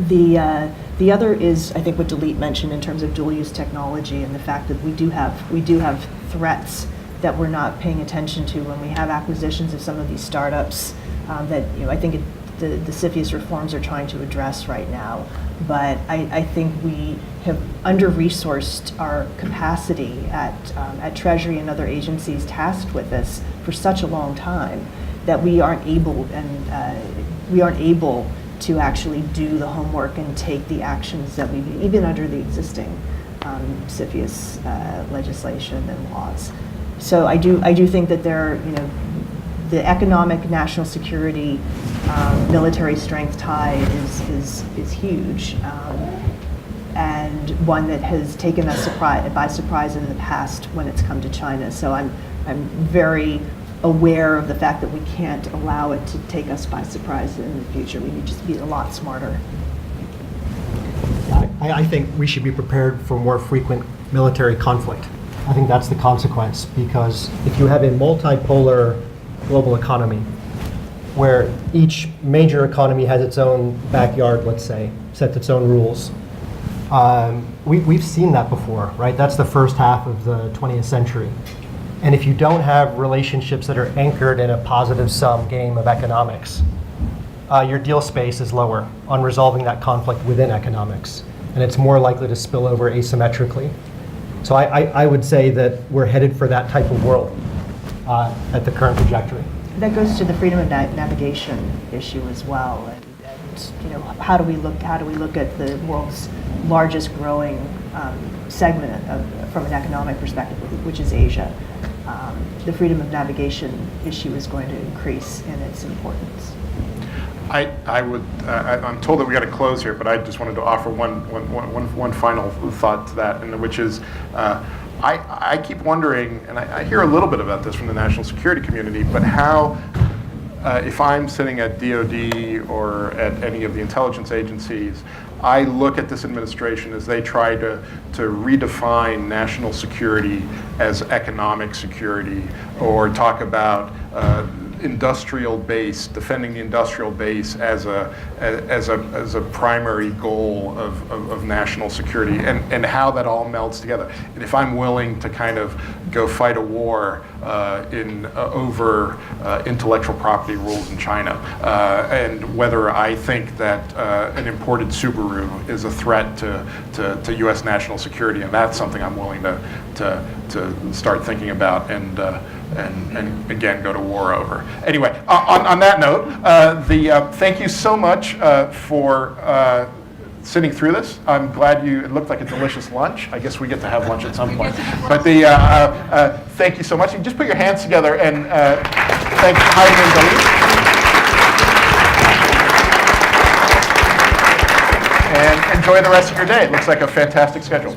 The other is, I think, what Dalit mentioned in terms of dual-use technology and the fact that we do have threats that we're not paying attention to when we have acquisitions of some of these startups that I think the CFIUS reforms are trying to address right now. But I think we have under-resourced our capacity at Treasury and other agencies tasked with this for such a long time that we aren't able to actually do the homework and take the actions that we need, even under the existing CFIUS legislation and laws. So I do think that the economic national security military strength tide is huge, and one that has taken us by surprise in the past when it's come to China. So I'm very aware of the fact that we can't allow it to take us by surprise in the future. We need to be a lot smarter. I think we should be prepared for more frequent military conflict. I think that's the consequence, because if you have a multipolar global economy where each major economy has its own backyard, let's say, sets its own rules, we've seen that before, right? That's the first half of the 20th century. And if you don't have relationships that are anchored in a positive-sum game of economics, your deal space is lower on resolving that conflict within economics, and it's more likely to spill over asymmetrically. So I would say that we're headed for that type of world at the current trajectory. That goes to the freedom of navigation issue as well, and how do we look at the world's largest growing segment from an economic perspective, which is Asia. The freedom of navigation issue is going to increase in its importance. I'm told that we got to close here, but I just wanted to offer one final thought to that, and which is, I keep wondering, and I hear a little bit about this from the national security community, but how, if I'm sitting at DOD or at any of the intelligence agencies, I look at this administration as they try to redefine national security as economic security, or talk about industrial base, defending the industrial base as a primary goal of national security, and how that all melds together. And if I'm willing to kind of go fight a war over intellectual property rules in China, and whether I think that an imported Subaru is a threat to U.S. national security, and that's something I'm willing to start thinking about and again go to war over. Anyway, on that note, thank you so much for sitting through this. I'm glad it looked like a delicious lunch. I guess we get to have lunch at some point. But thank you so much. You just put your hands together and thank Heidi and Dalit. And enjoy the rest of your day. It looks like a fantastic schedule.